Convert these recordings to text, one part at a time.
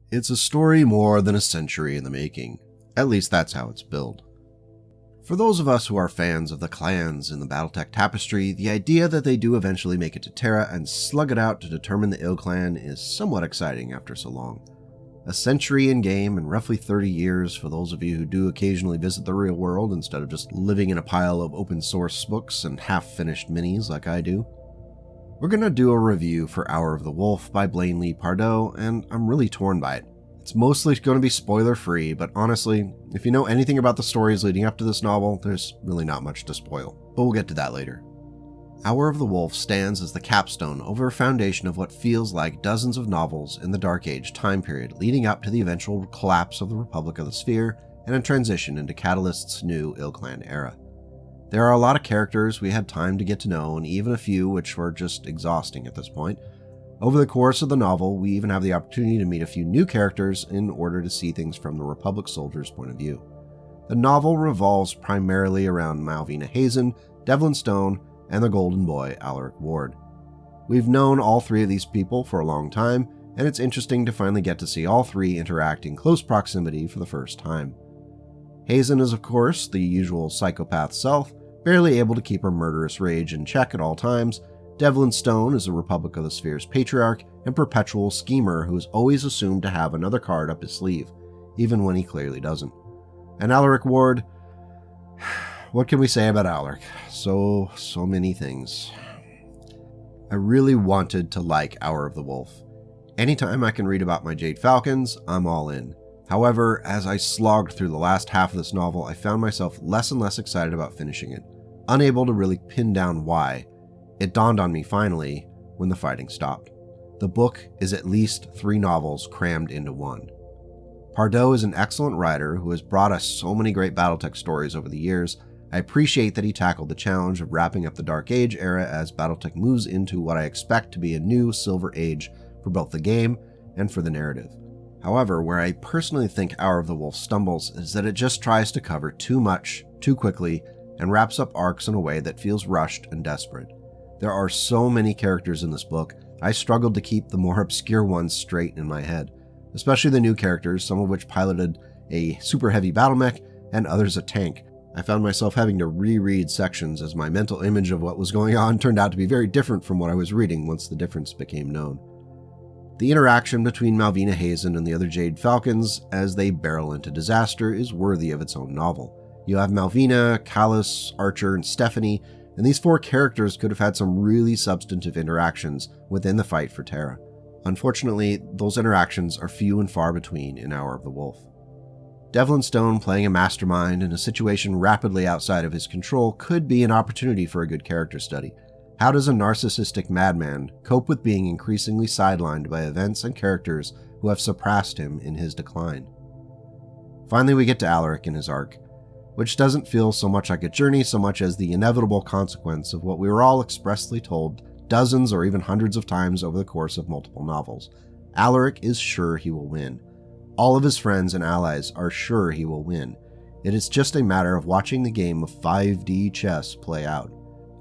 It's a story more than a century in the making. At least that's how it's billed. For those of us who are fans of the clans in the BattleTech tapestry, the idea that they do eventually make it to Terra and slug it out to determine the ill clan is somewhat exciting after so long. A century in game and roughly 30 years for those of you who do occasionally visit the real world instead of just living in a pile of open source books and half-finished minis like I do. We're going to do a review for Hour of the Wolf by Blane Pardoe, and I'm really torn by it. It's mostly going to be spoiler-free, but honestly, if you know anything about the stories leading up to this novel, there's really not much to spoil, but we'll get to that later. Hour of the Wolf stands as the capstone over a foundation of what feels like dozens of novels in the Dark Age time period leading up to the eventual collapse of the Republic of the Sphere and a transition into Catalyst's new Ill Clan era. There are a lot of characters we had time to get to know, and even a few which were just exhausting at this point. Over the course of the novel, we even have the opportunity to meet a few new characters in order to see things from the Republic soldiers' point of view. The novel revolves primarily around Malvina Hazen, Devlin Stone, and the golden boy Alaric Ward. We've known all three of these people for a long time, and it's interesting to finally get to see all three interact in close proximity for the first time. Hazen is of course the usual psychopath self, barely able to keep her murderous rage in check at all times. Devlin Stone is the Republic of the Sphere's patriarch and perpetual schemer who is always assumed to have another card up his sleeve, even when he clearly doesn't. And Alaric Ward, what can we say about Alaric? So many things. I really wanted to like Hour of the Wolf. Anytime I can read about my Jade Falcons, I'm all in. However, as I slogged through the last half of this novel, I found myself less and less excited about finishing it, unable to really pin down why. It dawned on me finally when the fighting stopped. The book is at least 3 novels crammed into one. Pardoe is an excellent writer who has brought us so many great BattleTech stories over the years. I appreciate that he tackled the challenge of wrapping up the Dark Age era as BattleTech moves into what I expect to be a new Silver Age for both the game and for the narrative. However, where I personally think Hour of the Wolf stumbles is that it just tries to cover too much, too quickly, and wraps up arcs in a way that feels rushed and desperate. There are so many characters in this book, I struggled to keep the more obscure ones straight in my head, especially the new characters, some of which piloted a super heavy battle mech and others a tank. I found myself having to reread sections as my mental image of what was going on turned out to be very different from what I was reading once the difference became known. The interaction between Malvina Hazen and the other Jade Falcons as they barrel into disaster is worthy of its own novel. You have Malvina, Callus, Archer, and Stephanie, and these 4 characters could have had some really substantive interactions within the fight for Terra. Unfortunately, those interactions are few and far between in Hour of the Wolf. Devlin Stone playing a mastermind in a situation rapidly outside of his control could be an opportunity for a good character study. How does a narcissistic madman cope with being increasingly sidelined by events and characters who have surpassed him in his decline? Finally, we get to Alaric in his arc, which doesn't feel so much like a journey so much as the inevitable consequence of what we were all expressly told dozens or even hundreds of times over the course of multiple novels. Alaric is sure he will win. All of his friends and allies are sure he will win. It is just a matter of watching the game of 5D chess play out.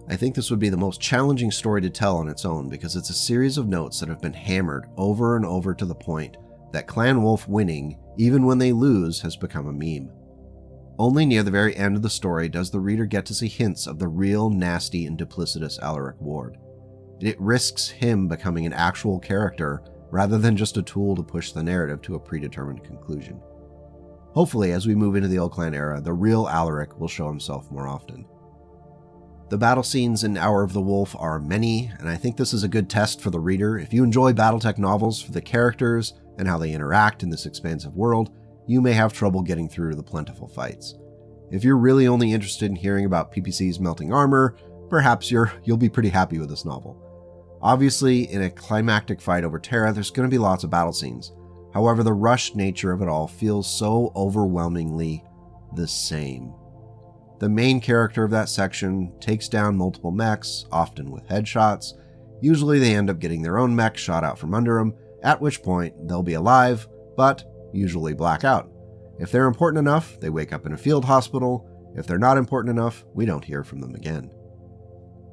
I think this would be the most challenging story to tell on its own because it's a series of notes that have been hammered over and over to the point that Clan Wolf winning, even when they lose, has become a meme. Only near the very end of the story does the reader get to see hints of the real nasty and duplicitous Alaric Ward. It risks him becoming an actual character rather than just a tool to push the narrative to a predetermined conclusion. Hopefully, as we move into the Ill Clan era, the real Alaric will show himself more often. The battle scenes in Hour of the Wolf are many, and I think this is a good test for the reader. If you enjoy BattleTech novels for the characters and how they interact in this expansive world, you may have trouble getting through to the plentiful fights. If you're really only interested in hearing about PPC's melting armor, perhaps you'll be pretty happy with this novel. Obviously, in a climactic fight over Terra, there's going to be lots of battle scenes. However, the rushed nature of it all feels so overwhelmingly the same. The main character of that section takes down multiple mechs, often with headshots. Usually they end up getting their own mech shot out from under them, at which point they'll be alive, but usually black out. If they're important enough, they wake up in a field hospital. If they're not important enough, we don't hear from them again.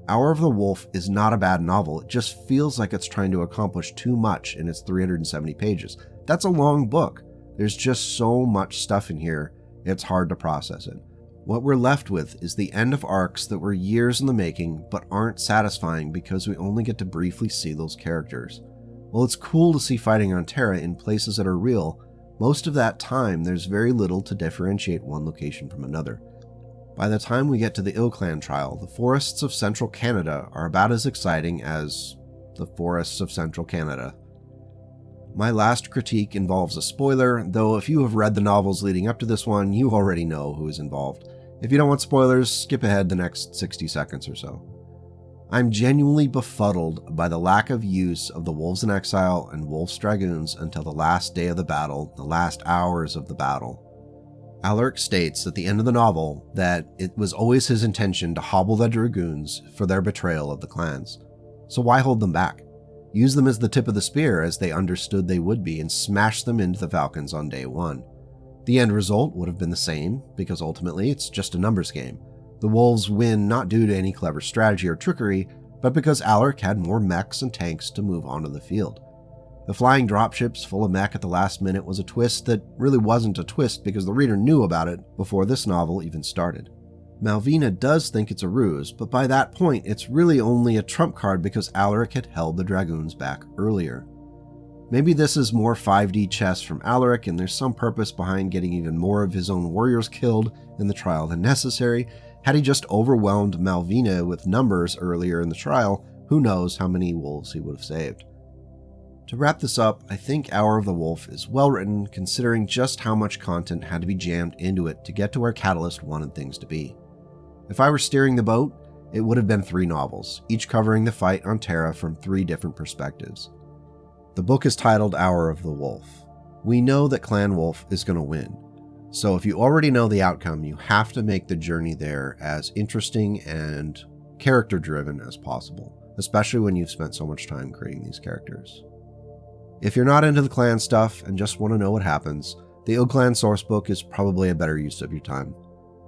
Hour of the Wolf is not a bad novel, it just feels like it's trying to accomplish too much in its 370 pages. that's a long book. There's just so much stuff in here, it's hard to process it. What we're left with is the end of arcs that were years in the making but aren't satisfying because we only get to briefly see those characters. While it's cool to see fighting on Terra in places that are real, most of that time there's very little to differentiate one location from another. By the time we get to the Ilclan trial, the forests of central Canada are about as exciting as the forests of central Canada. My last critique involves a spoiler, though if you have read the novels leading up to this one, you already know who is involved. If you don't want spoilers, skip ahead the next 60 seconds or so. I'm genuinely befuddled by the lack of use of the Wolves in Exile and Wolf's Dragoons until the last day of the battle, the last hours of the battle. Alaric states at the end of the novel that it was always his intention to hobble the Dragoons for their betrayal of the clans. So why hold them back? Use them as the tip of the spear as they understood they would be and smash them into the Falcons on day one. The end result would have been the same, because ultimately it's just a numbers game. The Wolves win not due to any clever strategy or trickery, but because Alaric had more mechs and tanks to move onto the field. The flying dropships full of mech at the last minute was a twist that really wasn't a twist because the reader knew about it before this novel even started. Malvina does think it's a ruse, but by that point it's really only a trump card because Alaric had held the Dragoons back earlier. Maybe this is more 5D chess from Alaric and there's some purpose behind getting even more of his own warriors killed in the trial than necessary. Had he just overwhelmed Malvina with numbers earlier in the trial, who knows how many wolves he would have saved. To wrap this up, I think Hour of the Wolf is well written considering just how much content had to be jammed into it to get to where Catalyst wanted things to be. If I were steering the boat, it would have been 3 novels, each covering the fight on Terra from 3 different perspectives. The book is titled Hour of the Wolf. We know that Clan Wolf is going to win. So if you already know the outcome, you have to make the journey there as interesting and character-driven as possible, especially when you've spent so much time creating these characters. If you're not into the clan stuff and just want to know what happens, the Ilclan sourcebook is probably a better use of your time.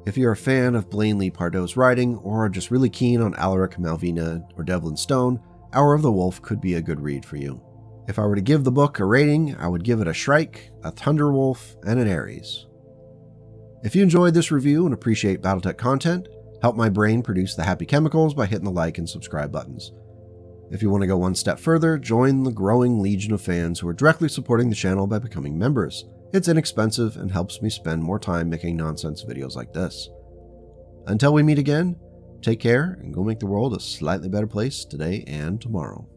If you're a fan of Blane Pardoe's writing, or just really keen on Alaric, Malvina, or Devlin Stone, Hour of the Wolf could be a good read for you. If I were to give the book a rating, I would give it a Shrike, a Thunderwolf, and an Ares. If you enjoyed this review and appreciate BattleTech content, help my brain produce the happy chemicals by hitting the like and subscribe buttons. If you want to go one step further, join the growing legion of fans who are directly supporting the channel by becoming members. It's inexpensive and helps me spend more time making nonsense videos like this. Until we meet again, take care and go make the world a slightly better place today and tomorrow.